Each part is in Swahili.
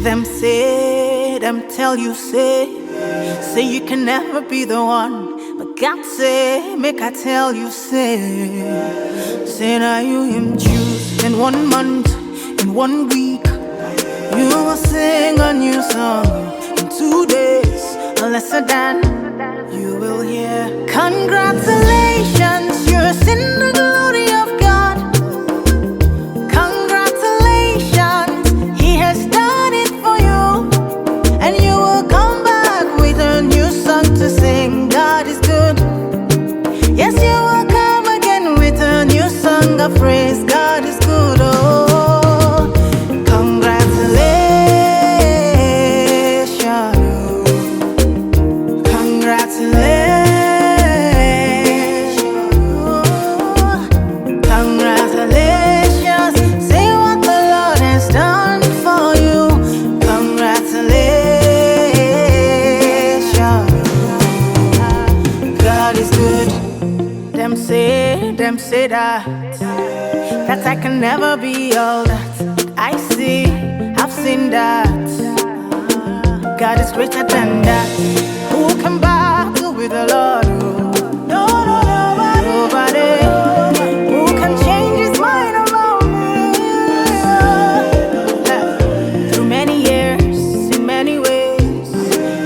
Them tell you, say you can never be the one. But God say, make I tell you, say now you him choose. In 1 month, in 1 week, you will sing a new song. In 2 days, a lesser than you will hear. Congratulations, you're in the glory of God. Congratulations, He has done it for you. And you will come back with a new song to sing. God is good. Yes, you will come again with a new song of praise. God is good. Oh, congratulations. Congratulations. Congratulations. Say what the Lord has done for you. Congratulations. God is good. Them say that I can never be all that I see. I've seen that God is greater than that. Who can battle with the Lord? No, nobody. Who can change His mind about me? Through many years, in many ways,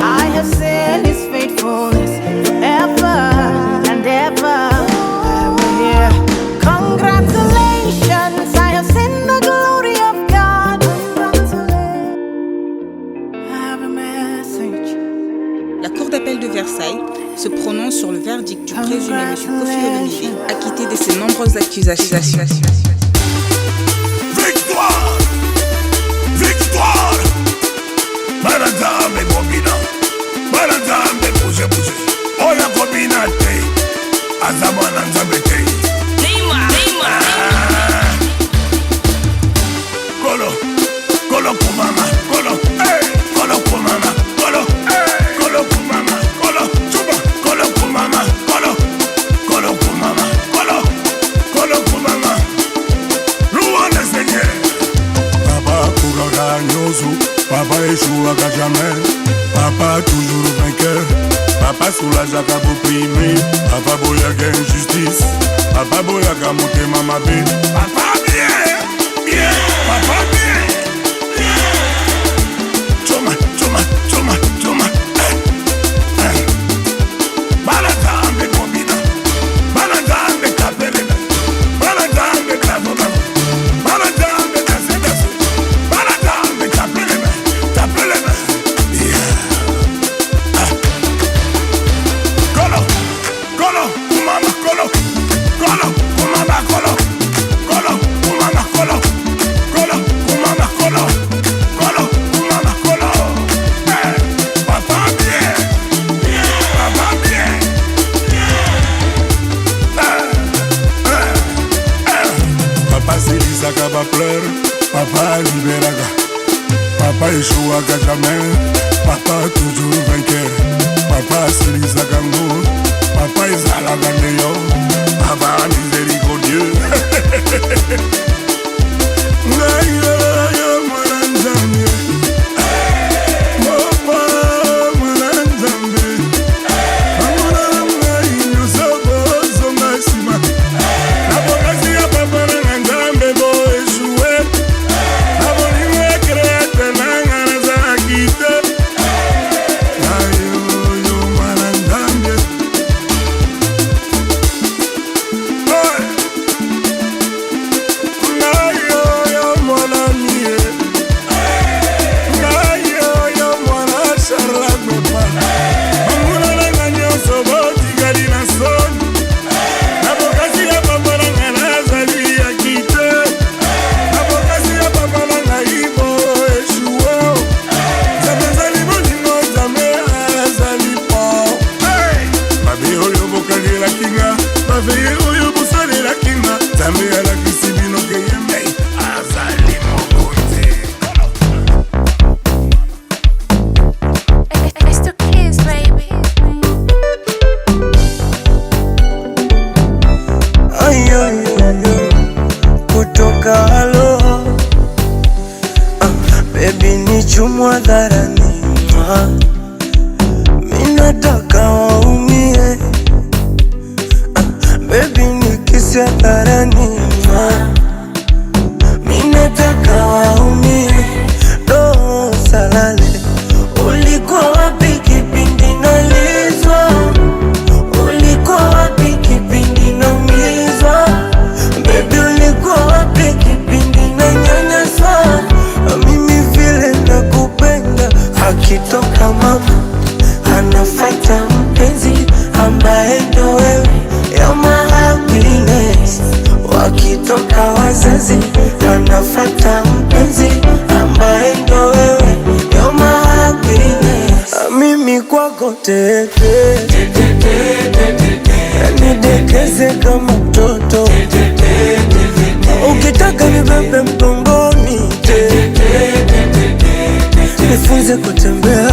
I have seen His faithfulness forever and ever. Congratulations, I have seen the glory of God. I have a message. La Cour d'appel de Versailles se prononce sur le verdict du présumé M. Koffi Olomide, acquitté de ses nombreuses accusations. Victoire! Victoire! Baradame bobina, baradame bouge. Oya bobina te, azamana nzambe te. Kolo kumama, kolo, hey, kolo kumama, kolo, hey, kolo kumama, kolo, chuba, kolo kumama, kolo kumama, kolo kumama. Louange Seigneur. Papa courra nyozu, papa échouera jamais. Papa toujours vainqueur. Papa soulagera opprimé. Papa boyaga injustice. Papa boyaga motema mabe. Papa bien, papa bien. Papa libéraga, papa échouaga jamais, papa toujours vainqueur, papa silisaga ngo, papa ezalaga ndeyo, papa miséricordieux. vichumu hadharani, minataka waumie. Baby nikisi hadharani, minataka waumie. Domo salale, ulikuwa wapi kipindi nalizwa? Ulikuwa wapi kipindi naumizwa? Baby ulikuwa wapi kipindi nanyanyaswa? Mimi vile nakupenda, akitoka mama anafuata mpenzi ambaye ndo wewe. You're my happiness. Wakitoka wazazi anafuata mpenzi ambaye ndo wewe. You're my happiness. Mimi kwako tete, nidekeze kama mtoto, ukitaka nibebe mgongoni, nifunze kutembea.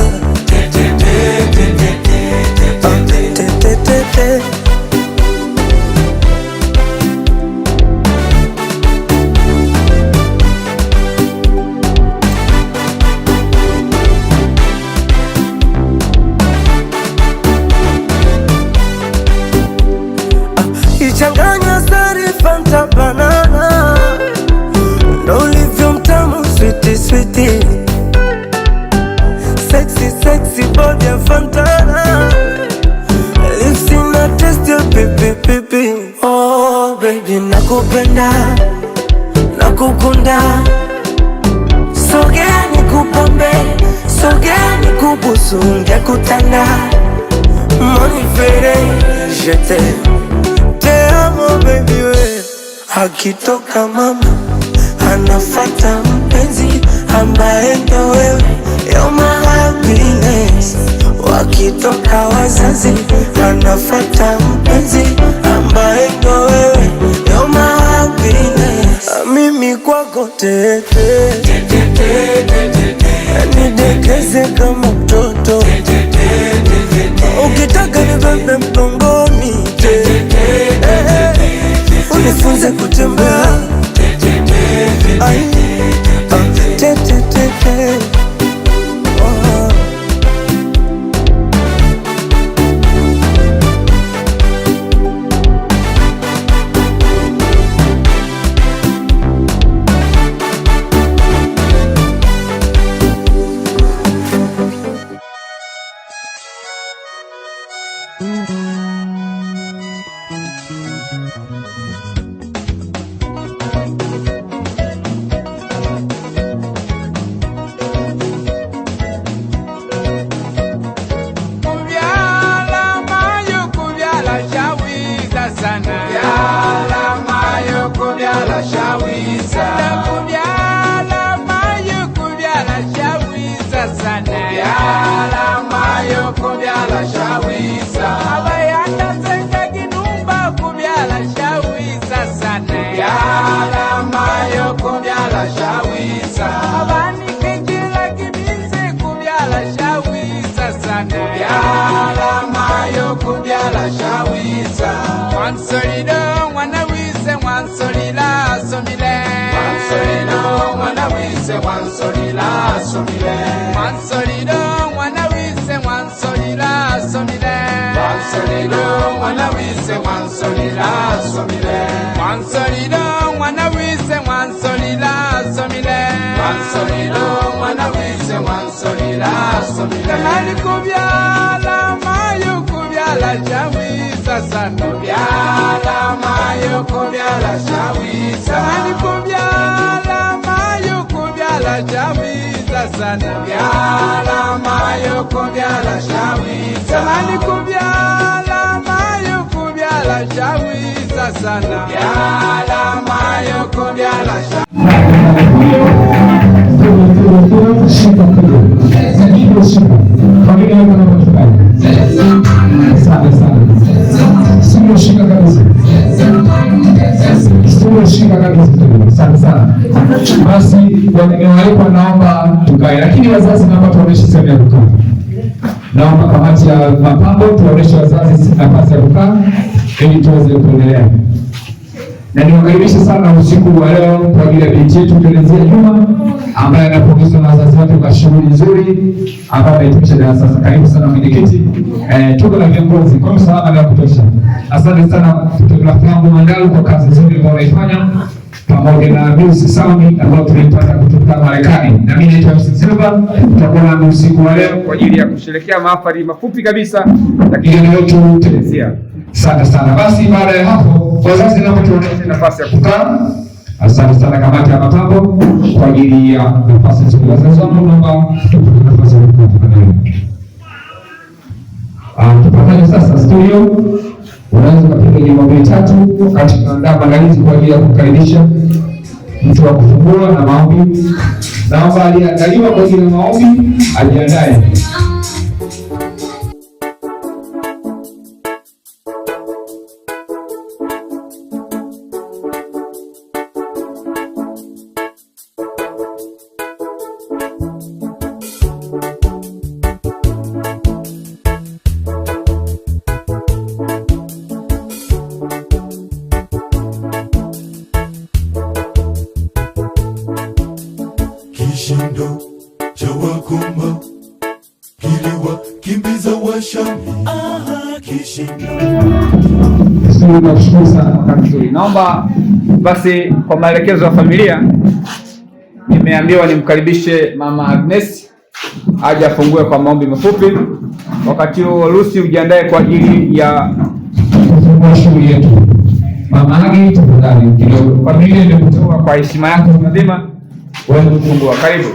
Ichanganya sari Fanta banana, ndo ulivyo mtamu sweetie sweetie. Sexy sexy body ya Fantana, lips in a taste ya pipi pipi. Oh baby nakupenda, nakukunda. Sogea nikupambe, sogea nikubusu, ngekutanda. Monifere, je t'aime. Te amo baby we. Akitoka mama anafuata mpenzi ambaye ndo wewe. You're my happiness. Wakitoka wazazi anafuata mpenzi ambaye ndo wewe. You're my happiness. Mimi kwako tete, nidekeze kama mtoto, ukitaka nibebe mgongoni, unifunze kutembea. Basi wanaoalikwa naomba tukae, lakini wazazi naomba tuoneshe sehemu ya kukaa. Naomba kamati ya mapambo tuoneshe wazazi nafasi ya kukaa ili tuweze kuendelea. Na niwakaribisha sana usiku wa leo kwa ajili ya binti yetu Terezia Juma ambaye anapongezwa na wazazi wake kwa shughuli nzuri ambayo amehitimisha darasa. Karibu sana mwenyekiti. Tuko na viongozi kwa msaada wa kutosha. Asante sana fotografi yangu Mandalu kwa kazi nzuri ambayo unaifanya pamoja na music sound ambayo tulipata kutoka Marekani. Na mimi naitwa Silva, tutakuwa na usiku wa leo kwa ajili ya kusherehekea mahafali mafupi kabisa ya kijana wetu Terezia. Asante sana. Basi baada ya hapo wazazi nao tunaona nafasi ya kukaa. Asante sana kamati ya matambo kwa ajili ya nafasi nzuri. Wazazi wangu naomba tupate nafasi ya kukaa. Tupatane sasa studio. Unaweza kupiga nyimbo mbili tatu wakati tunaandaa maandalizi kwa ajili ya kukaribisha mtu wa kufungua na maombi. Naomba aliandaliwa kwa ajili ya maombi ajiandae. Kishindo cha Wagomba kiliwa kimbiza Washami. Nakushukuru sana kwa kazi nzuri. Naomba basi kwa maelekezo ya familia nimeambiwa nimkaribishe Mama Agnes aje afungue kwa maombi mafupi. Wakati huo Lucy ujiandae kwa ajili ya kufungua shughuli yetu. Mama Agi, tafadhali kidogo. Familia imekutoa kwa heshima yako nzima. Wewe kufungua, karibu.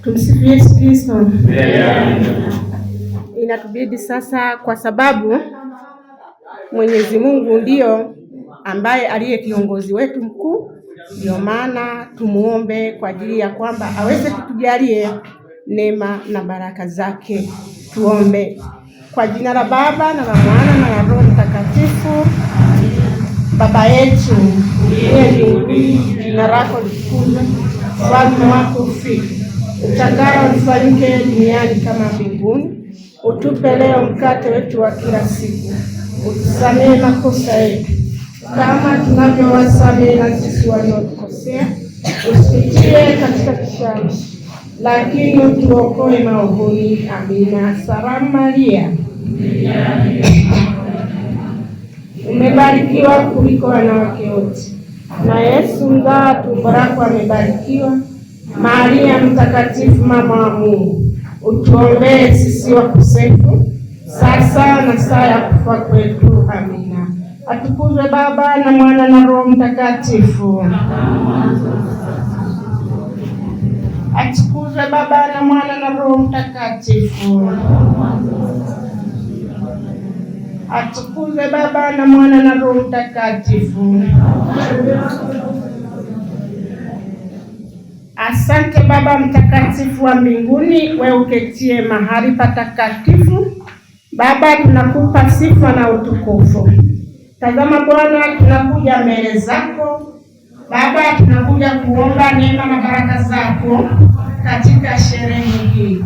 Tumsifu Yesu Kristo. Inatubidi sasa, kwa sababu Mwenyezi Mungu ndio ambaye aliye kiongozi wetu mkuu, ndio maana tumuombe kwa ajili ya kwamba aweze kutujalie neema na baraka zake. Tuombe. Kwa jina la Baba na la Mwana na la Roho Mtakatifu. Baba yetu uliye mbinguni, jina lako litukuzwe, ufalme wako ufike, utakalo lifanyike duniani kama mbinguni. Utupe leo mkate wetu wa kila siku, utusamehe makosa yetu kama tunavyowasamehe na sisi waliotukosea, usitie katika kishawishi, lakini utuokoe maovuni. Amina. Salamu Maria, umebarikiwa kuliko wanawake wote, na Yesu mzao tumbo lako amebarikiwa. Maria mtakatifu, mama wa Mungu, utuombee sisi wakosefu, sasa na saa ya kufa kwetu. Amina. Atukuzwe Baba na Mwana na Roho Mtakatifu. Atukuzwe Baba na Mwana na Roho Mtakatifu. Atukuzwe Baba na Mwana na Roho Mtakatifu. Asante Baba mtakatifu wa mbinguni, wewe uketie mahali patakatifu. Baba, tunakupa sifa na utukufu. Tazama Bwana, tunakuja mbele zako Baba, tunakuja kuomba neema na baraka zako katika sherehe hii.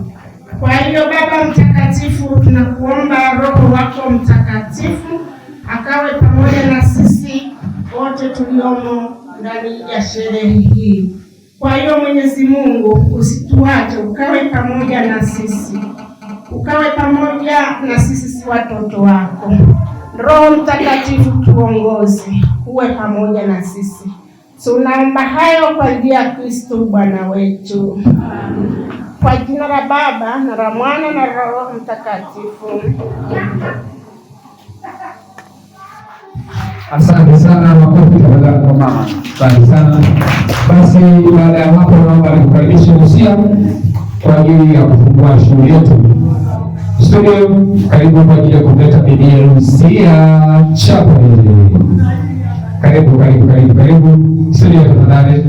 Kwa hiyo Baba mtakatifu, tunakuomba Roho wako Mtakatifu akawe pamoja na sisi wote tuliomo ndani ya sherehe hii. Kwa hiyo Mwenyezi Mungu, usituache, ukawe pamoja na sisi, ukawe pamoja na sisi, si watoto wako. Roho Mtakatifu tuongoze, uwe pamoja na sisi. Tunaomba hayo kwa ajili ya Kristo Bwana wetu. Kwa jina la Baba na la Mwana na la Roho Mtakatifu. Asante sana, makofi tafadhali kwa mama. Asante sana. Basi baada ya hapo naomba nikukaribishe Lucia kwa ajili ya kufungua shughuli yetu. Studio, karibu kwa ajili ya kuleta bibi Lucia Chapel. Karibu. Studio tafadhali.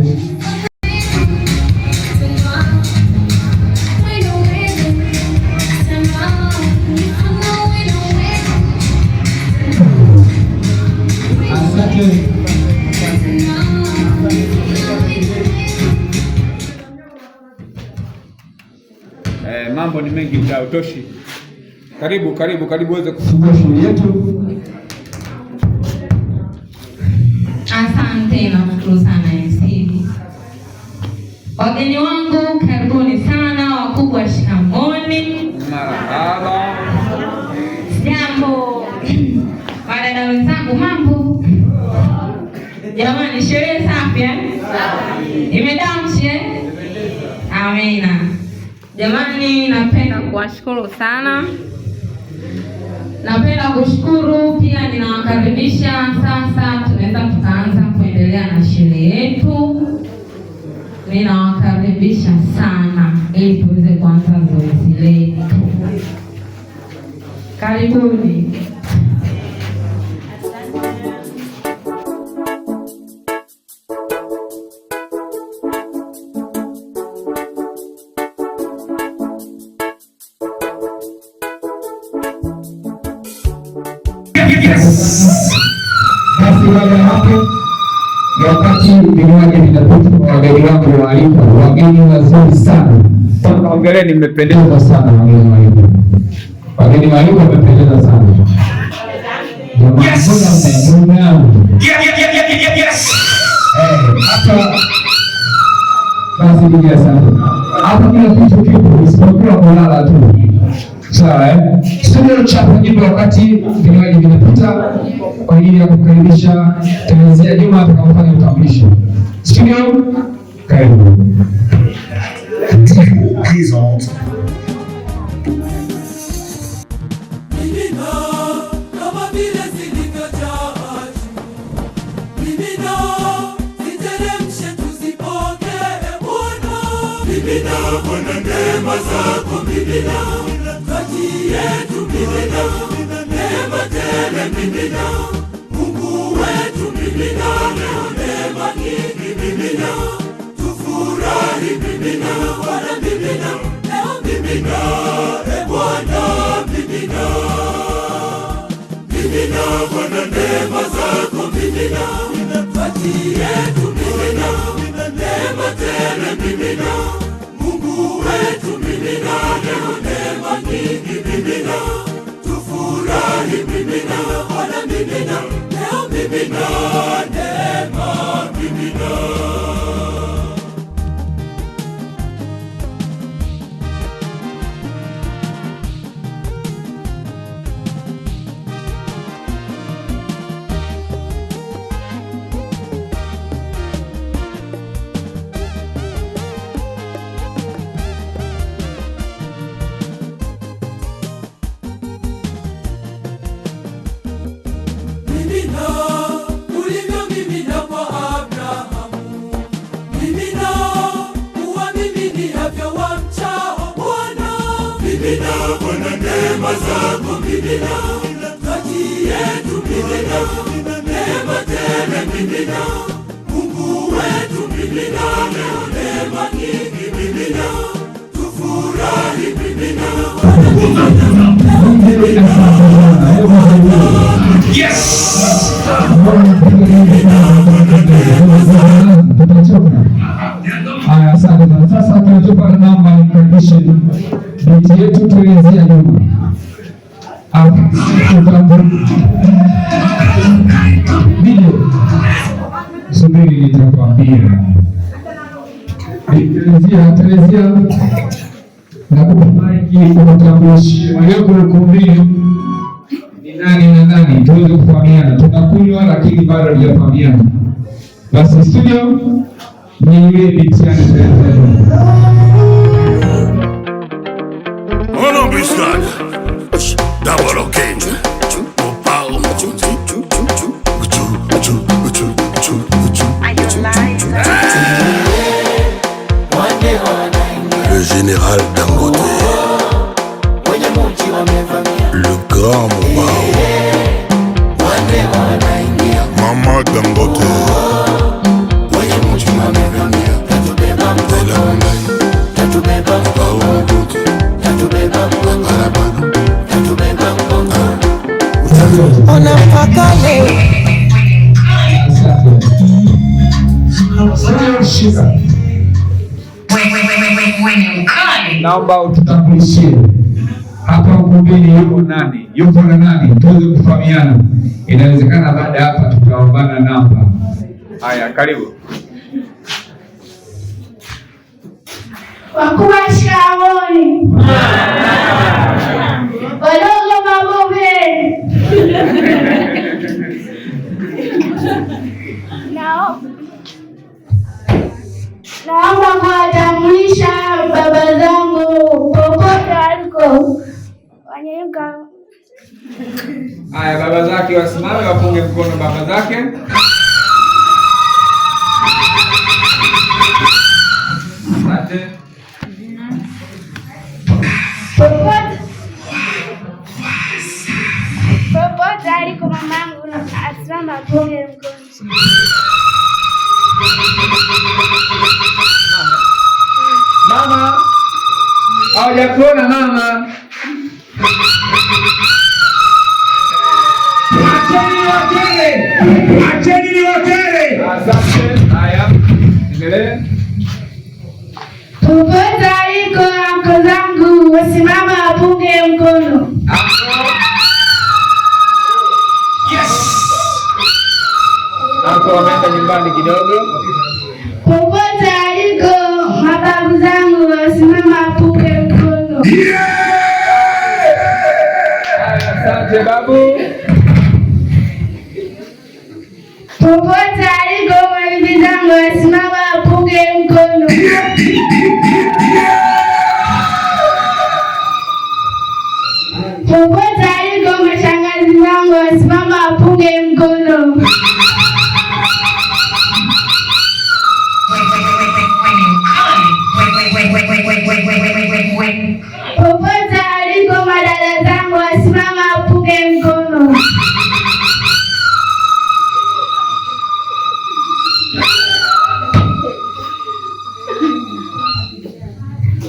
mambo ni mengi, muda hautoshi. Karibu uweze kufungua shughuli yetu. Asante na mshukuru sana MC. Wageni wangu karibuni sana, wakubwa shikamoni. Marahaba. Jambo. Wadada wenzangu mambo. Jamani, sherehe safi imedamshi Amina. Jamani, napenda kuwashukuru sana. Napenda kushukuru pia, ninawakaribisha sasa, tunaweza tukaanza kuendelea na sherehe yetu. Ninawakaribisha sana ili tuweze kuanza zoezi letu. Karibuni. Basi baada ya hapo, wakati vinywaji vinapita, wageni wangu waalikwa, wageni wazuri sana. Hongereni, mmependeza sana wageni waalikwa. Wageni waalikwa mmependeza sana. Hapa basi ndio asante. Hapa kila kitu kipo, isipokuwa kulala tu. Sawa Studio chapa nyimbo wakati vinywaji vinapita kwa ajili ya kukaribisha Terezia Juma atakapofanya utambulisho. Studio, karibu. Bwana neema zako mimina kati yetu, mimina neema tele, mimina Mungu wetu, mimina leo neema nyingi, mimina tufurahi, mimina Bwana, mimina leo, mimina Bwana, mimina Bwana neema zako, mimina kati yetu, mimina neema tele, mimina Mungu wetu, mimina leo neema nyingi, mimina tufurahi, mimina Bwana, mimina leo, mimina neema, mimina. Mimina Bwana neema zako, mimina kati yetu, mimina neema tele, mimina Mungu wetu, mimina leo neema nyingi, mimina tufurahi, mimina Bwana, mimina Haya, asante sana. Sasa tunatupa namba nikaribishe binti yetu Terezia Juma. Video subiri, nitakwambia Terezia na kubariki kutambulisha walioko ukumbini ni nani na nani, tuweze kufahamiana. Tunakunywa lakini bado hatujafahamiana. Basi studio ni yule binti yake Terezia Juma. Double okay. Le général Dangote, le grand Moubao, Maman Dangote, ona mpaka leo Mwenye ukali naomba ututambulishie hapa ukumbini yuko nani, yuko na nani, tuweze kufahamiana. Inawezekana baada ya hapa tutaombana namba. Haya, karibu. Wakubwa shikamooni. Wadogo mabobeni. Naomba kuwatambulisha baba zangu popote waliko. Wanyanyuka. Haya, baba zake wasimame, wapunge mkono baba zake. Asante. Popote aliko mamangu asimama apunge mkono. Mama, hawajakuona mama. Acheni ni wakele. Asante. Haya, endelee. Popote aliko anko zangu wasimama apunge mkono. Anko wameenda nyumbani kidogo. Popote aliko mababu zangu wasimama apunge mkono. Asante babu. Popote aliko mabibi zangu wasimama apunge mkono. Popote aliko mashangazi zangu wasimama apunge mkono. Popote aliko madada zangu wasimama apunge mkono.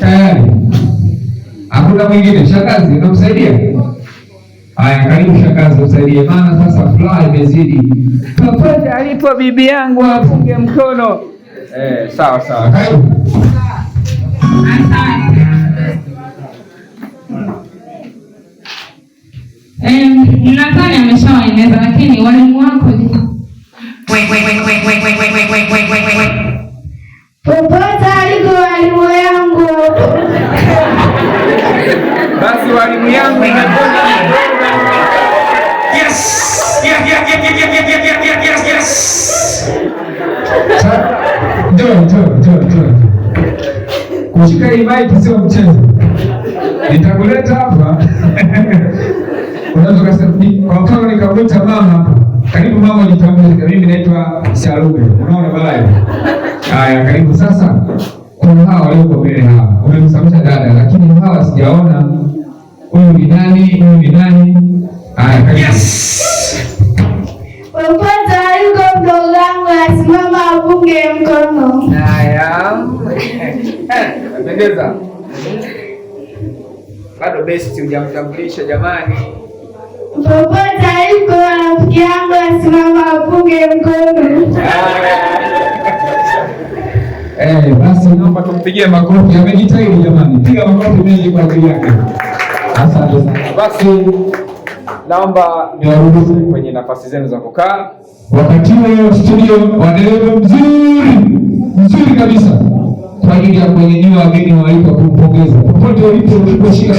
Tayari. Hakuna mwingine. Shangazi, unamsaidia? Haya, karibu shangazi, usaidie, maana sasa furaha imezidi. Popote alipo bibi yangu apunge mkono. Sawa sawa. Karibu. Nadhani ameshawaeleza, lakini walimu wako Popote aliko walimu yangu. Basi walimu yangu kushika hii mic sio mchezo. Nitakuleta hapa. Unaweza kusema kwa mfano nikamwita mama hapa. Karibu mama, nitamwita mimi naitwa Sharume. Unaona balai? Haya, karibu sasa. Kuna hawa walioko mbele hawa. Umemsamsha dada, lakini hawa sijaona. Huyu ni nani? Huyu ni nani? Haya, karibu. Popote aliko mdogo wangu asimama apunge mkono. Haya. Pendeza. Bado besti hujamtambulisha jamani. Popote aliko rafiki yangu asimama apunge mkono. Basi naomba tumpigie makofi. Amejitahidi jamani. Piga makofi mengi kwa ajili yake. Asante sana. Basi naomba niwaruhusu kwenye nafasi zenu za kukaa. Wakati huo studio waendelee mzuri kabisa kwa ajili ya kunyanyua wageni walipo kumpongeza. Popote ulipo uliposhika,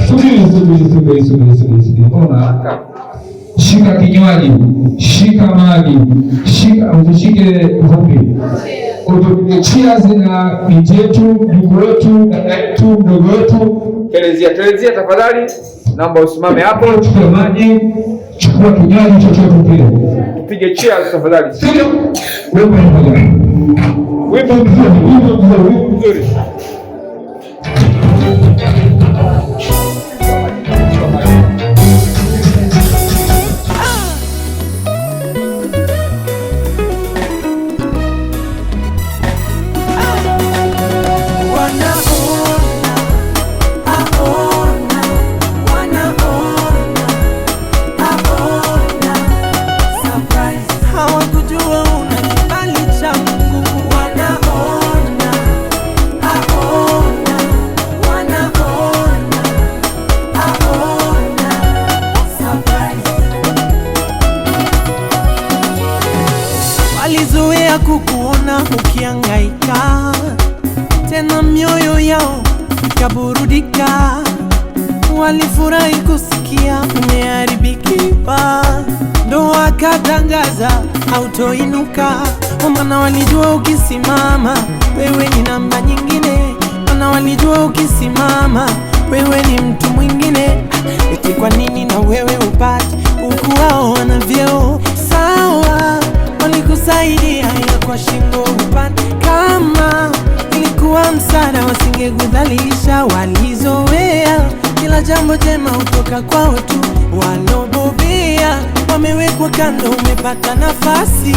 subiri. Ona. Shika kinywaji, shika maji, usishike vumbi. Utupige cheers na binti yetu, ndugu wetu, dada yetu, mdogo wetu. Telezia tafadhali. Naomba usimame hapo, chukua maji, chukua kinywaji chochote kile. Tupige cheers tafadhali. Sio? Wimbo mzuri. Hawakujua una kibali cha Mungu, wanaona walizoea kukuona ukihangaika, tena mioyo yao ikaburudika. Walifurahi kusikia umeharibikiwa, ndo wakatangaza hautoinuka. Maana walijua ukisimama wewe ni namba nyingine, maana walijua ukisimama wewe ni mtu mwingine. Eti kwa nini na wewe upate huku wao wana vyeo? Sawa, walikusaidia ya kwa shingo upande. Kama ilikuwa msaada wasingekudhalilisha. Walizoea kila jambo jema utoka kwao tu. Walobobea wamewekwa kando, umepata nafasi.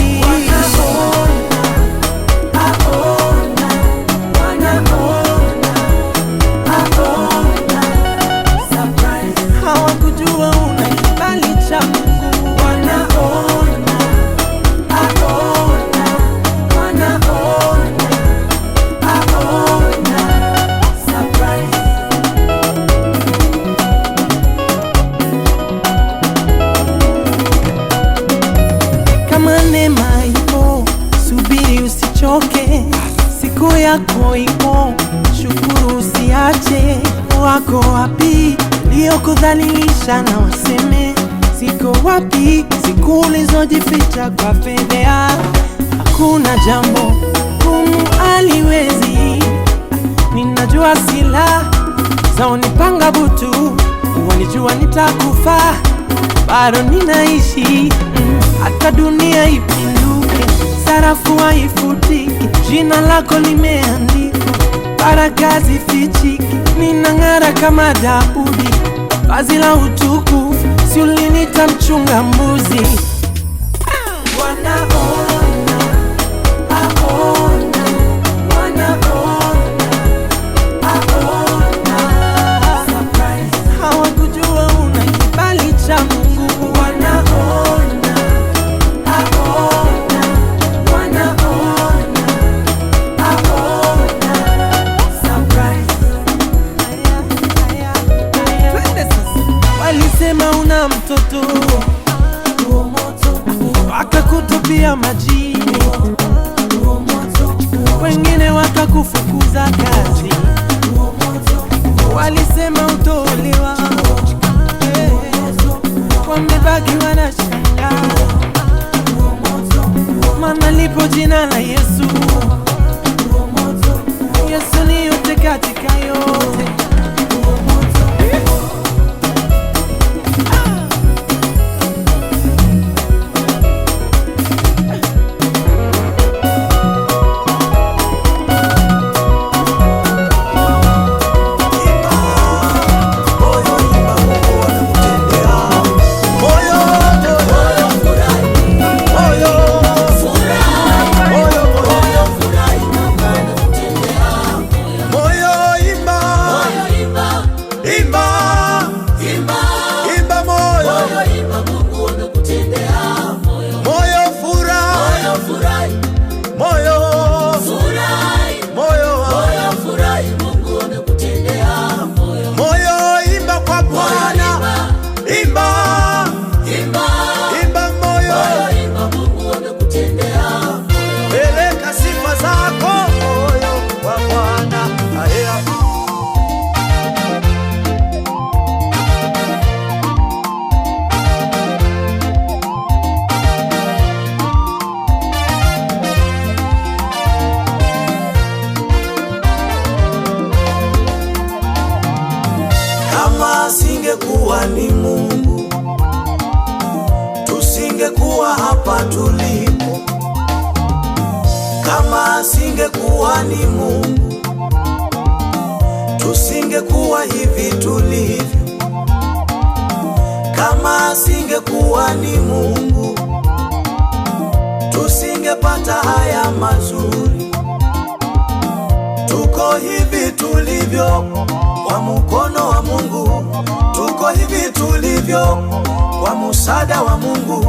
Hawakujua una kibali cha Mungu. Kama neema ipo, subiri usichoke, siku yako ipo, shukuru usiache. Wako wapi waliokudhalilisha na waseme? Ziko wapi siku ulizojificha kwa fedhea? Hakuna jambo gumu aliwezi. Ninajua sila zao nipanga butu, walijua nitakufa, bado ninaishi. Hata dunia ipinduke, sarafu haifutiki, jina lako limeandikwa, baraka zifichiki. Ninang'ara kama Daudi, vazi la utukufu, si ulinita mchunga mbuzi. Hawakujua una kibali cha Mungu. Walisema una mtoto, wakakutupia majini, wengine wakakufukuza kazi. Walisema utolewa, wamebaki wanashangaa, maana lipo jina la Yesu. Yesu ni yote katika yote. Asingekuwa ni Mungu, tusingekuwa hapa tulipo. Kama asingekuwa ni Mungu, tusingekuwa hivi tulivyo. Kama asingekuwa ni Mungu, tusingepata haya mazuri. Tuko hivi tulivyo kwa mkono wa Mungu, tuko hivi tulivyo kwa msaada wa Mungu,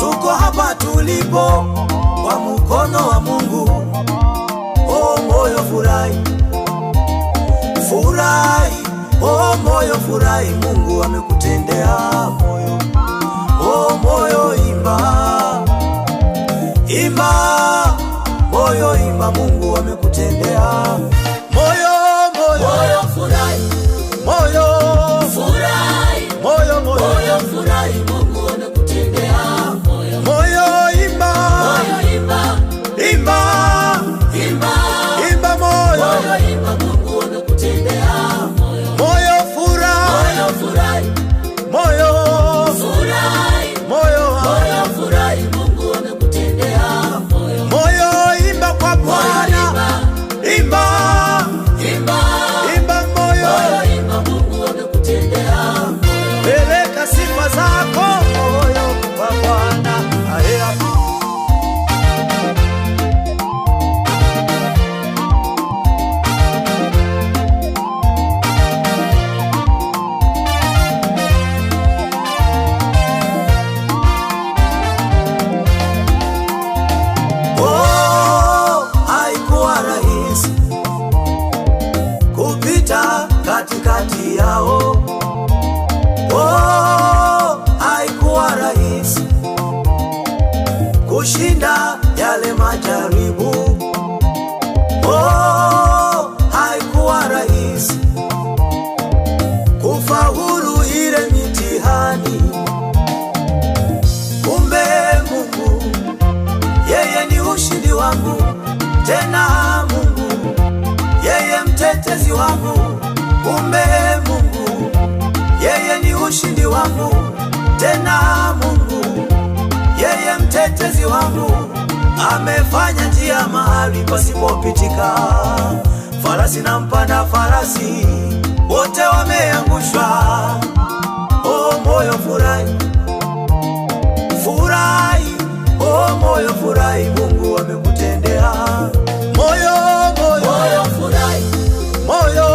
tuko hapa tulipo kwa mkono wa Mungu. Oh moyo furahi, furahi, oh moyo furahi, Mungu amekutendea moyo. Oh moyo imba, imba moyo, imba, Mungu amekutendea. Moyo, moyo, moyo furahi, moyo furahi, moyo, moyo, moyo furahi, Mungu amekutendea. Moyo, moyo imba, moyo imba, imba, imba, imba moyo, moyo imba, Mungu amekutendea. Moyo, moyo furahi, moyo furahi, moyo furahi, moyo, moyo furahi, Mungu amekutendea. Moyo, moyo imba kwa Bwana, imba, imba, imba moyo, moyo imba, Mungu amekutendea. Peleka sifa zako moyo kwa Bwana. Haikuwa rahisi kupita katikati yao. Haikuwa rahisi kushinda yale majaribu. Haikuwa rahisi kufaulu ile mitihani. Kumbe Mungu yeye ni ushindi wangu, tena Mungu yeye mtetezi wangu. Kumbe Mungu yeye ni ushindi wangu, tena Mungu yeye mtetezi wangu. Amefanya njia mahali pasipopitika, farasi na mpanda farasi wote wameangushwa. Moyo furahi, furahi, moyo furahi, Mungu amekutendea. Moyo, moyo, moyo furahi, moyo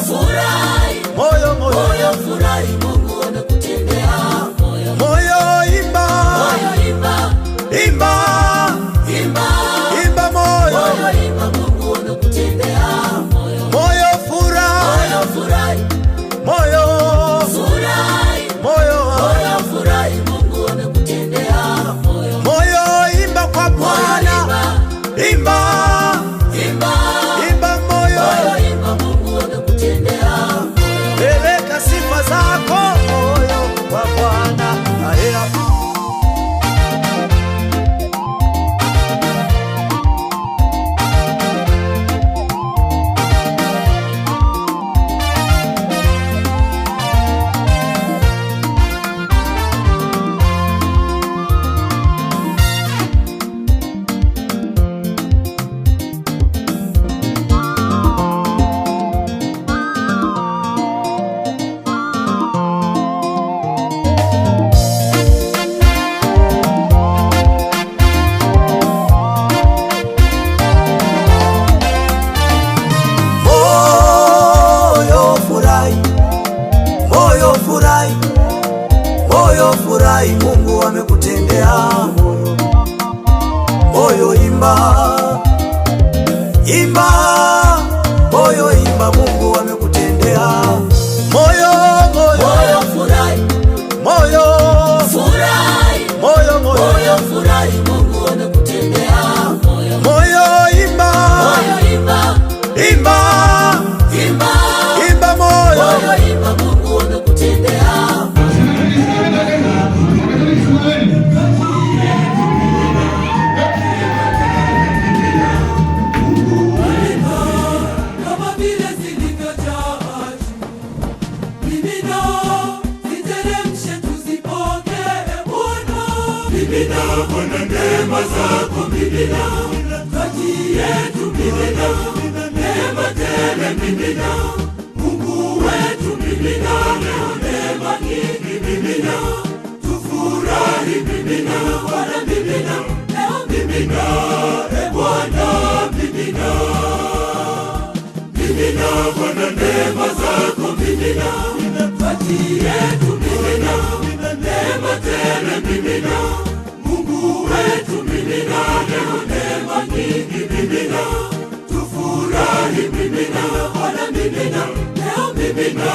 furahi, moyo, moyo furahi, Mungu amekutendea. Moyo, moyo imba, moyo imba, imba, imba, imba moyo, moyo imba, Mungu amekutendea. Moyo, moyo furahi, moyo furahi, moyo furahi, moyo, moyo furahi, Mungu amekutendea. Moyo, moyo imba kwa Bwana, imba, imba, imba moyo, moyo imba, Mungu amekutendea. Peleka sifa zako moyo kwa Bwana. Moyo furahi, Mungu amekutendea. Moyo imba, imba, moyo imba, Mungu amekutendea. Moyo, moyo, moyo furahi, moyo furahi, moyo, moyo furahi, Mungu amekutendea. Moyo imba, moyo imba, imba, imba, imba moyo, moyo imba, Mungu amekutendea. Mimina Bwana neema zako, mimina kati yetu, mimina neema tele, mimina Mungu wetu, mimina leo neema nyingi, mimina tufurahi, mimina Bwana, mimina leo, mimina Bwana, mimina, mimina Bwana neema zako, mimina kati yetu, mimina neema tele, mimina Mungu wetu, mimina leo neema nyingi, mimina tufurahi, mimina Bwana, mimina leo, mimina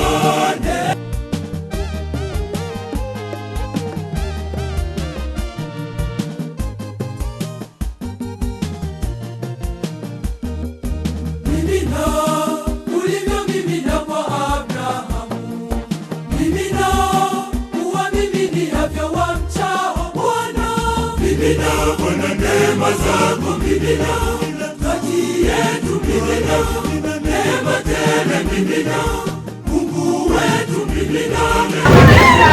mimina, Bwana neema zako mimina, kati yetu mimina, neema tele mimina, Mungu wetu mimina,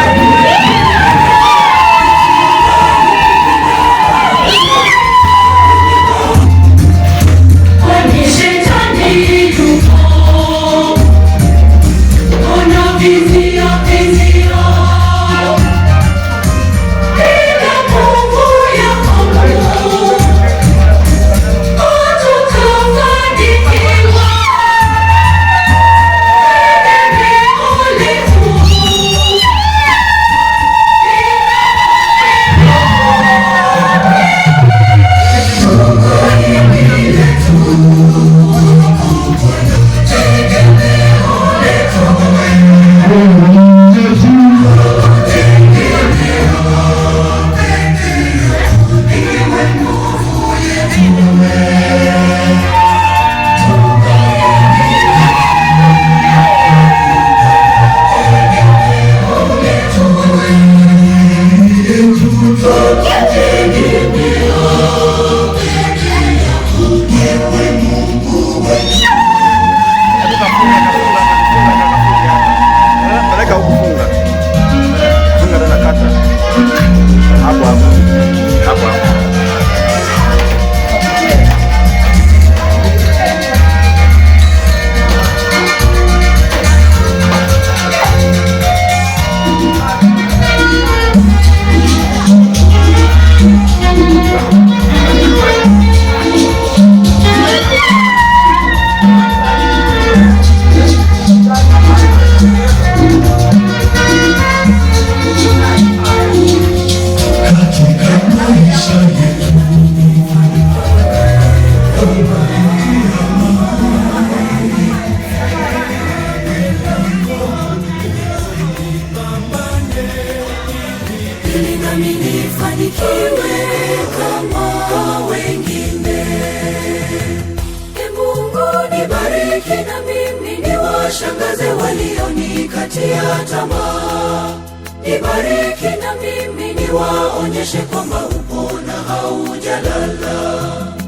Washangaze walionikatia tamaa, nibariki na mimi niwaonyeshe kwamba upo na haujalala.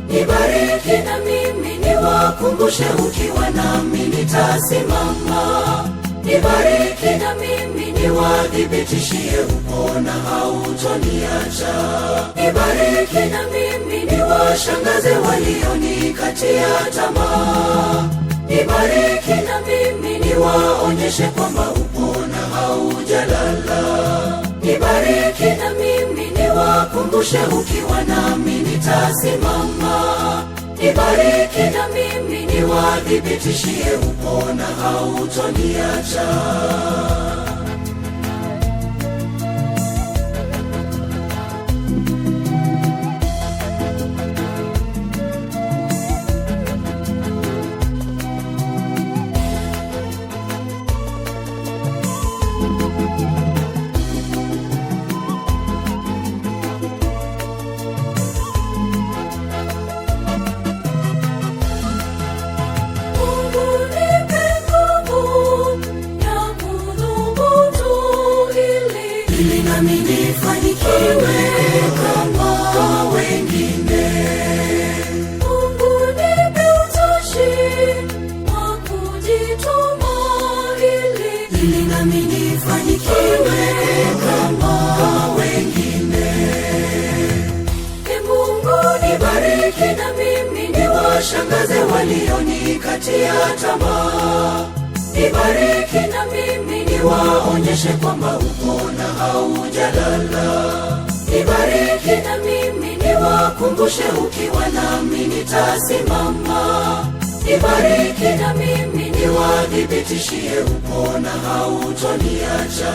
Nibariki na mimi niwakumbushe ukiwa nami nitasimama. Nibariki na mimi niwadhibitishie upo na hautoniacha. Nibariki na mimi niwashangaze walionikatia tamaa. Nibariki na mimi niwaonyeshe kwamba upo na haujalala. Nibariki na mimi niwakumbushe ukiwa nami nitasimama. Nibariki na mimi niwadhibitishie upo na hautoniacha. Ili nami nifanikiwe kama wengine. Mungu nipe utashi wa kujituma ili nami nifanikiwe kama wengine. Mungu nibariki na mimi niwashangaze walionikatia tamaa. Nibariki na mimi niwaonyeshe kwamba upo na haujalala. Nibariki na mimi niwakumbushe ukiwa nami nitasimama. Nibariki na mimi niwadhibitishie upo na hautoniacha.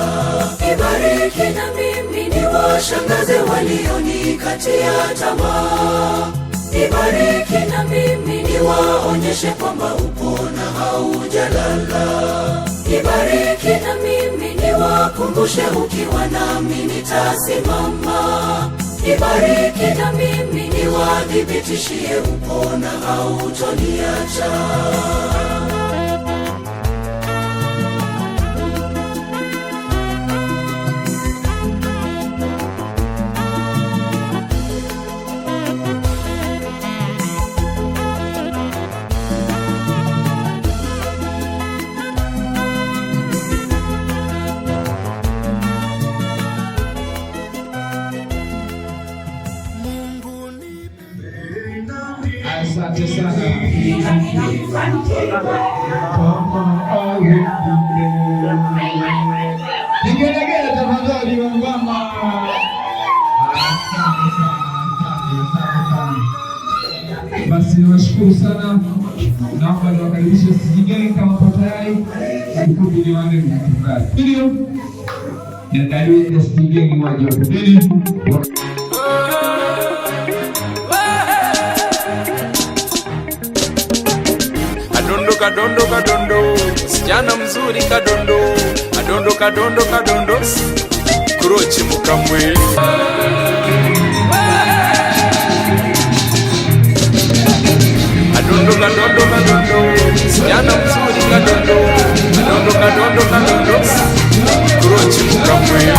Nibariki na mimi niwashangaze walionikatia tamaa. Nibariki na mimi niwaonyeshe kwamba upo na haujalala. Nibariki na mimi niwakumbushe ukiwa nami nitasimama. Nibariki na mimi niwadhibitishie upo na hautoniacha. Asante sana. Nigelegele tafadhali mama. Basi niwashukuru sana. Naomba niwakaribishe Sijigeni kama kwa tayari. Sikubi ni wale mtukaji. Ndio. Niandalie Sijigeni waje pembeni. Kadondo kadondo, msichana mzuri kadondo, kadondo kadondo kadondo, Kurochi Mukambwe. Kadondo kadondo kadondo, msichana mzuri kadondo, kadondo kadondo kadondo, Kurochi Mukambwe.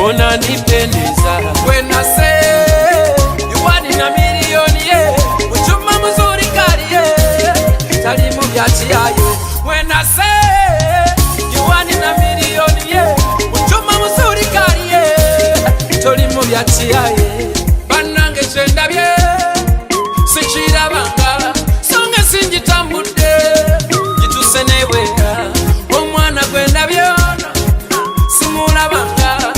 Unanipendeza when I say you want in a million, yeah. Uchuma mzuri kari, yeah. Talimu vyati ayo when I say you want in a million, yeah. Uchuma mzuri kari, yeah. Talimu vyati ayo banange chenda bye sichira banga songe sinjitambude jituse newe omwana kwenda byona simula banga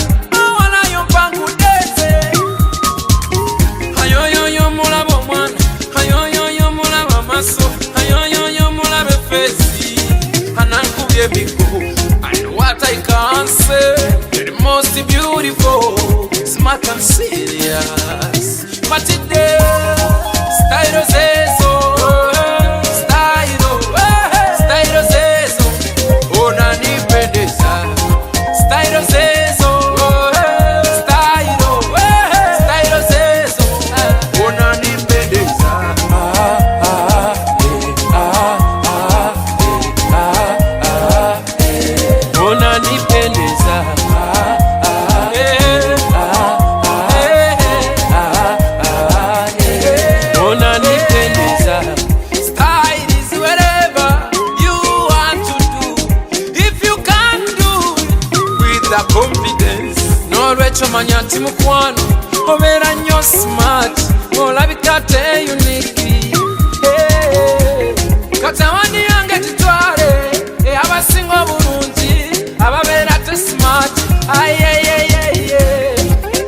and what I can say, you're the most beautiful, smart and serious. But today, style zezo, style zezo, unanipendeza. Style zezo, style zezo, unanipendeza. Manyati mukwano obera nyo smart olabika te unique katawani yange titwale abasinga bulungi ababera te smart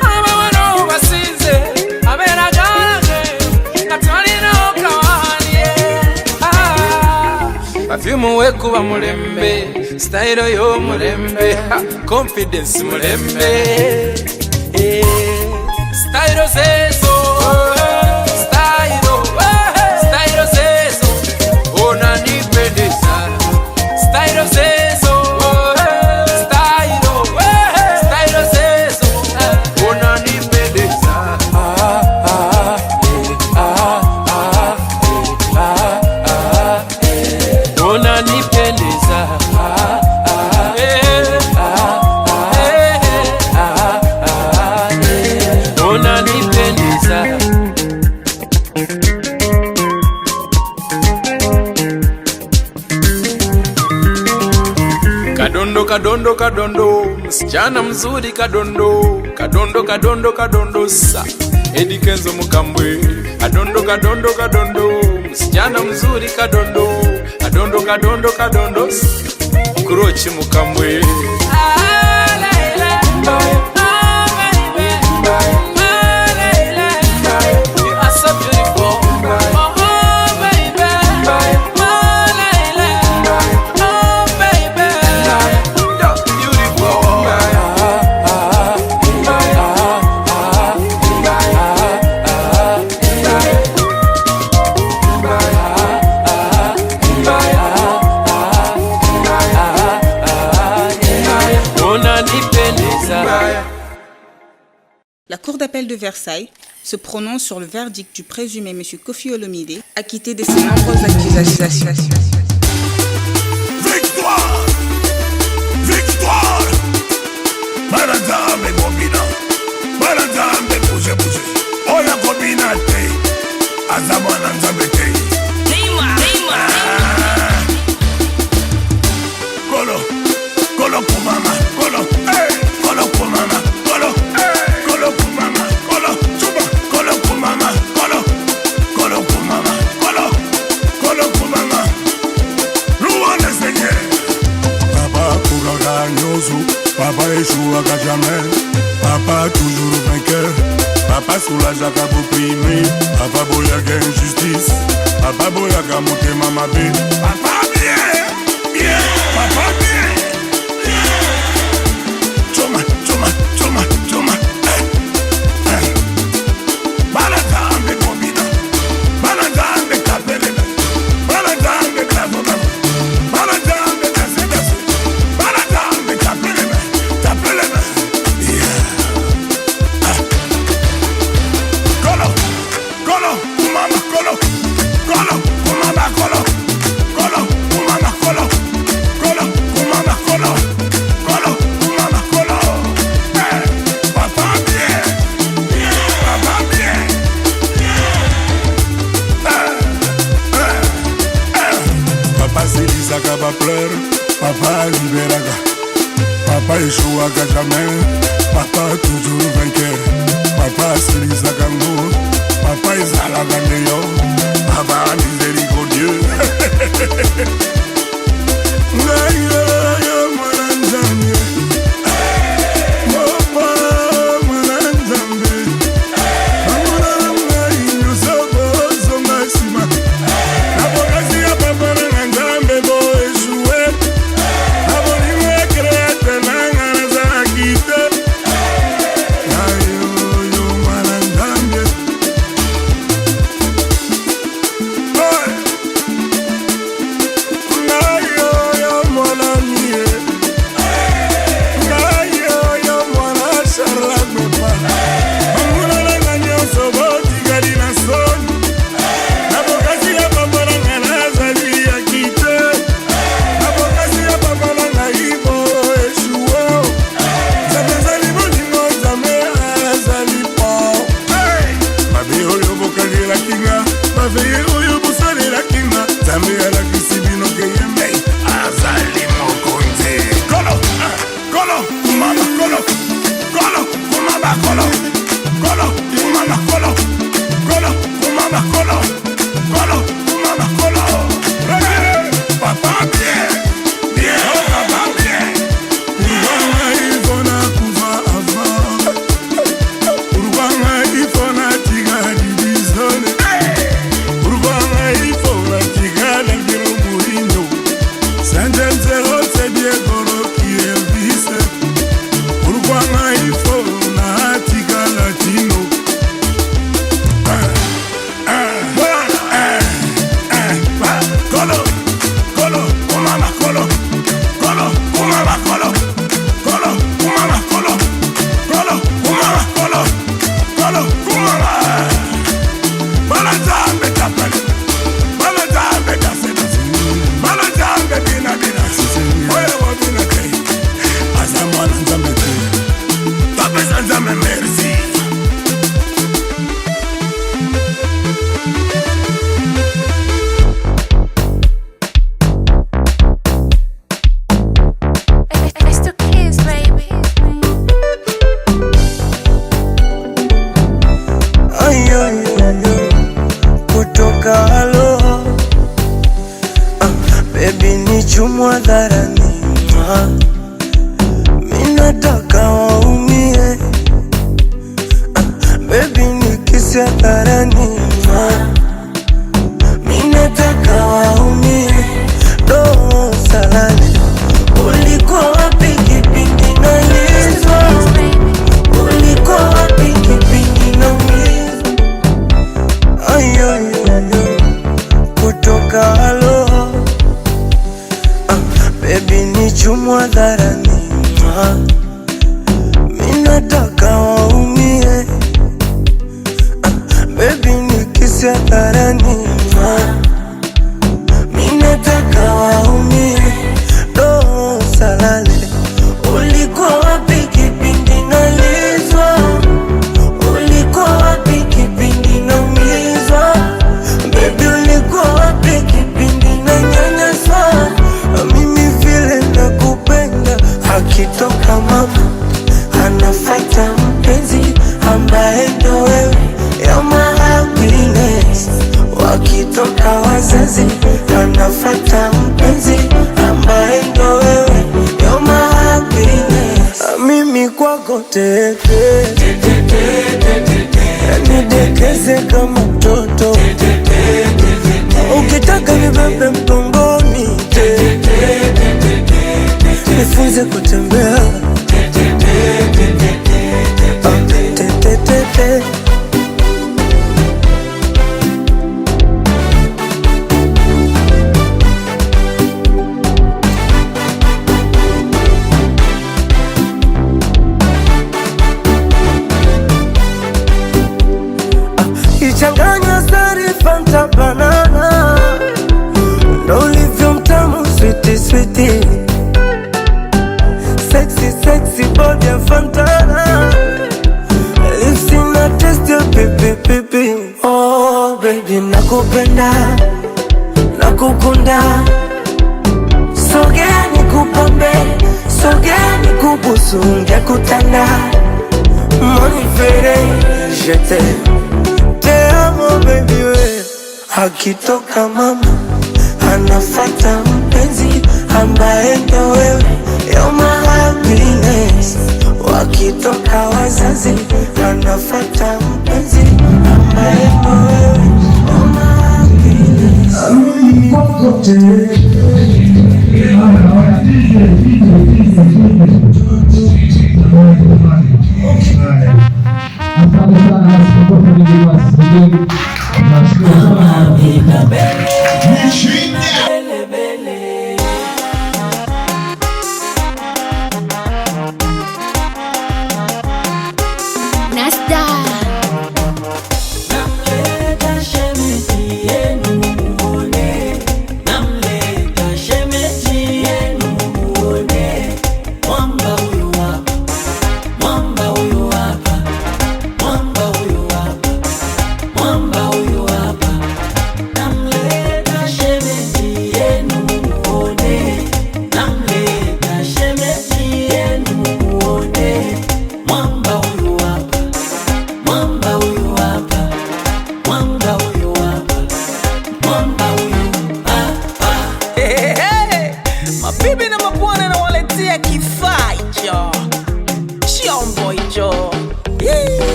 abawano basinze abera galage katawani no kawani perfume wekuba mulembe style yo mulembe confidence mulembe style zezo style zezo unanipendeza style zezo style zezo unanipendeza unanipendeza Kadondo kadondo kadondo, msichana mzuri kadondo, kadondo kadondo kadondo sa Eddie Kenzo Mukambwe. Kadondo kadondo kadondo, msichana mzuri kadondo, kadondo kadondo kadondo, Kurochi Mukambwe. La Cour d'appel de Versailles se prononce sur le verdict du présumé M. Kofi Olomide, acquitté de ses nombreuses accusations. Victoire! Victoire! Barazambe Bobina! Barazambe Bouge Bouge! Oya Bobina Te! Azamana Nzambe Te! Kolo! Kolo Kumama! Kolo! Hey! Kolo Kumama! Papa échouera jamais. Papa toujours vainqueur. Papa soulage à opprimer. Papa boyaga injustice. Papa boyaga monter mama bé. Papa bien, bien, papa bien. Choma, choma, choma, choma. Baladambe combina. Baladambe capelena. Baladambe clavona. Baladambe casedase. Baladambe capelena. Capelena. Colo, colo, mama, colo, colo, mama, colo, colo, mama, colo, colo, mama, colo, colo, mama, colo. Papa bien, papa bien. Papa Silisaka va pleurer, papa libéraga. Papa échouaga jamais, papa toujours vainqueur. Papa Silisaka ngou, papa Isalaga neyo, papa miséricordieux. Ngayo yo mwananzambe, papa mwananzambe. Amuna ngayo nyosobo zonga sima. Abogasi ya papa nzambe bo échoué. Abolimwe créate nanga nazakite. Ngayo yo mwananzambe. Ngayo yo mwanamie. Ngayo yo mwana sharagbepa. Amuna nanga nyoso bo tigali na soni. Abogasi ya papa nanga nazali ya kite. Abogasi ya papa nanga ibo échoué. Zabezali bolingo zame azali po. Babe oyo bokalela kinga, babe oyo bosalela kinga. Zame alakisi bino keyembe azali mokonzi. Kolo, kolo, mama kolo, kolo, mama kolo, kolo, mama kolo, kolo, mama kolo, kolo, mama kolo. Papa bien, bien, papa bien. Urwanga ifona kuva ava, urwanga ifona tigadi bizone, urwanga ifona tigadi birumurinyo. Sanjenzero se biegoro kievise, urwanga ifona tigala tino. Colo, colo, mama colo, colo, mama colo, colo, mama colo, colo, mama colo, colo, mama. Baladambe tapele, baladambe dasena, baladambe bina bina, oye wo bina kei, azamwana nzambe kei, tapesa nzambe merci. It's the kids, baby. Ayo, kutoka halo. Baby ni chumwa dharani. Minataka waumie. Baby ni kisia dharani. Minataka waumie. Roho salale. Ulikuwa wapi kipindi naulizwa? Ulikuwa wapi kipindi naumizwa? Ayo, kutoka halo. Baby ni chumwa dharani. Minataka waumie. Baby ni kwako tete, nidekeze kama mtoto, ukitaka nibebe mgongoni, nifunze kutembea tete. Ichanganya sari Fanta banana, ndo ulivyo mtamu sweetie sweetie, sexy body ya Fantana, lips ina taste ya pipi. Oh baby nakupenda, nakukunda, sogea nikupambe, sogea nikubusu, ngekutanda monifere, je te amo baby we. Akitoka mama anafata mpenzi ambaye ndo wewe, you're my happiness. Wakitoka wazazi anafata mpenzi ambaye ndo wewe, you're my happiness.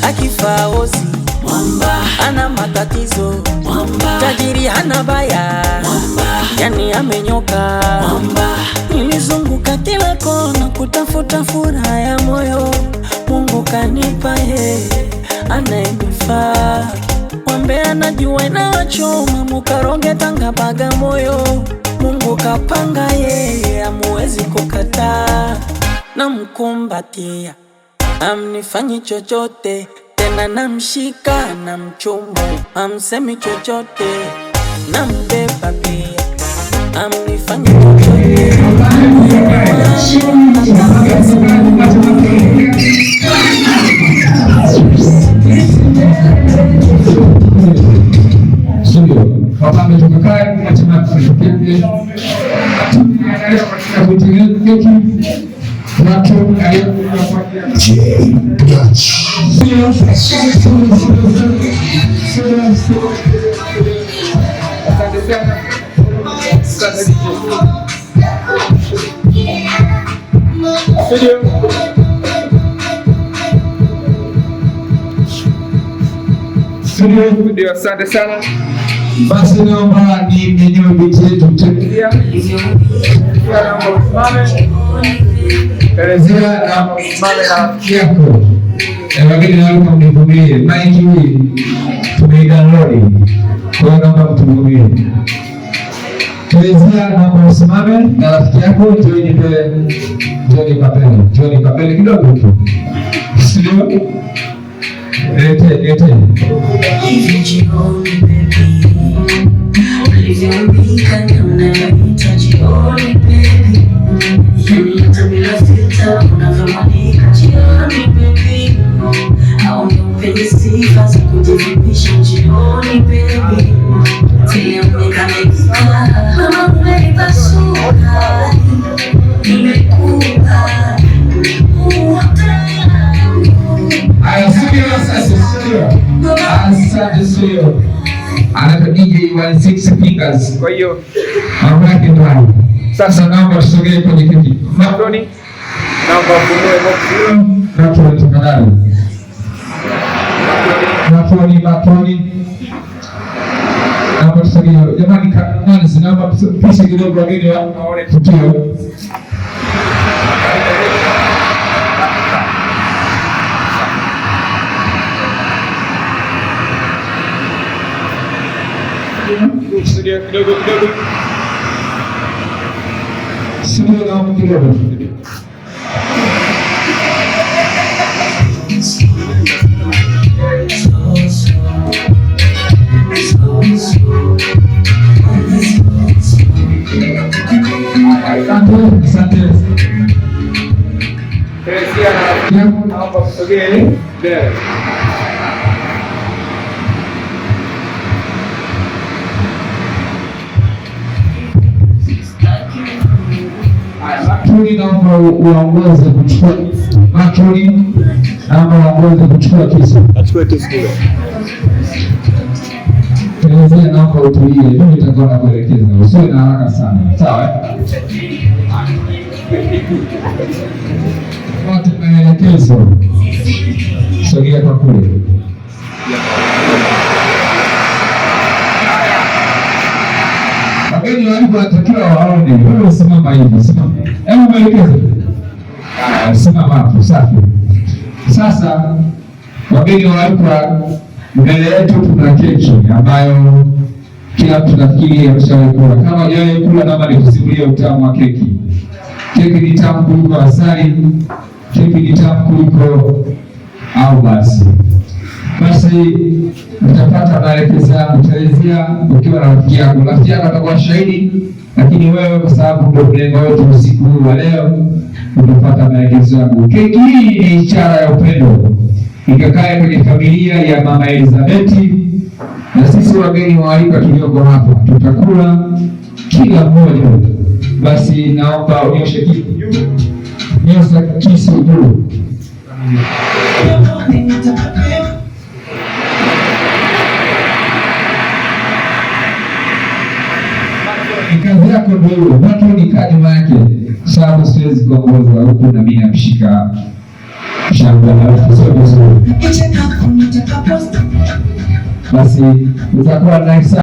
Akifaozi mwamba ana matatizo mwamba, tajiri hana baya mwamba, yani amenyoka mwamba. Nilizunguka kila kona kutafuta furaha ya moyo, Mungu kanipa yeye anayenifaa. Mwambe anajua inawachoma, mukaronge Tanga Bagamoyo, Mungu kapanga yeye amuwezi kukataa. Namkumbatia amnifanyi chochote tena, namshika na mchumba amsemi chochote, nambeba pia amnifanyi chochote. Wapambe tukakae katika kipindi katika kutengeneza watu Ndio, asante sana. Basi naomba ni mwenyewe binti yetu mtekia elezea na msimame na rafiki yako, wageni naomba mnivumilie, maiki hii tumeidownload, kwa hiyo naomba mtuvumilie. Elezea naomba msimame na rafiki yako, John Kapele kidogo tu, sio? Lete anaka DJ 16 fingers. Kwa hiyo mamake ndo hayo. Sasa naomba tusogee kwenye kiti. Makroni Naomba ufungue box hilo. Matoni tafadhali. Matoni. Naomba tusogee. Jamani, naomba pisha kidogo wageni waone tukio. Kidogo. Studio naomba kidogo. Asante. Teresia na rafiki yangu naomba kusogea mbele. Matoni naomba uongoze kuchukua kisu. Matoni naomba uongoze kuchukua kisu. Achukue kisu kile. Teresia naomba utulie, mimi nitakuwa nakuelekeza. Usiwe na haraka sana. Sawa? Fuata maelekezo. Sogea kwa kule. Wageni wanatakiwa waone. Wewe simama hivi, simama. Hebu maelekezo. Simama hapo, safi. Sasa wageni waalikwa, mbele yetu tuna keki ambayo kila mtu nafikiri ameshawahi kula. Kama hujawahi kula, naomba nikusimulie utamu wa keki. Keki ni tamu kuliko asali. Keki ni tamu kuliko au basi utapata maelekezo yangu. Teresia ukiwa na rafiki yako atakuwa shahidi, lakini wewe kwa sababu ndio mlengo wetu usiku huu wa leo, utapata maelekezo yangu. Keki hii ni ishara ya upendo, ikakae kwenye familia ya Mama Elizabeti, na sisi wageni waalikwa tulioko hapa tutakula kila mmoja. Basi naomba unyoshe kisu juu. Kazi yako ndio hiyo. Watu ni kazi yake. Sababu siwezi kuongoza huku na mimi namshika shamba la sio vizuri. Basi utakuwa nice.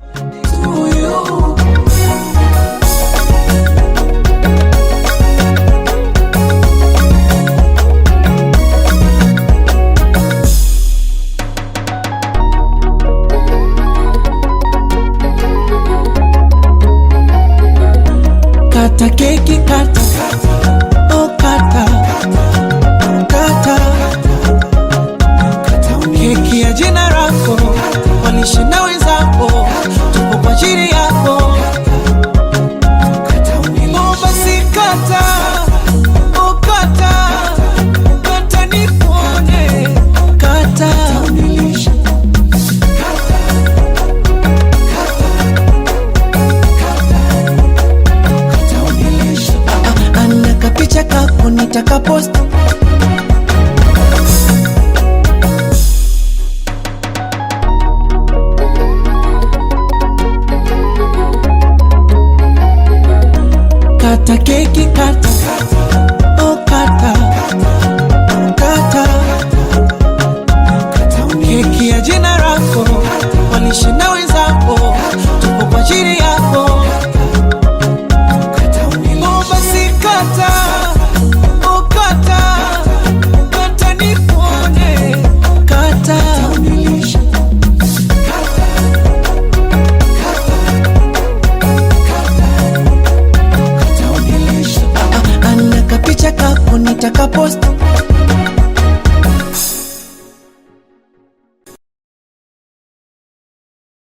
Kata keki kata, oh kata, keki ya jina lako, walishe na wenzako, tupo kwa ajili yako. Oh basi kata, oh kata, kata nipone, kata unilishe. Kapicha kako nitaka post. Kata keki kata, oh kata, keki ya jina lako, walishe na wenzako, tupo kwa ajili yako. Oh basi kata, oh kata, kata nipone, kata unilishe. Ana kapicha kako nitaka post.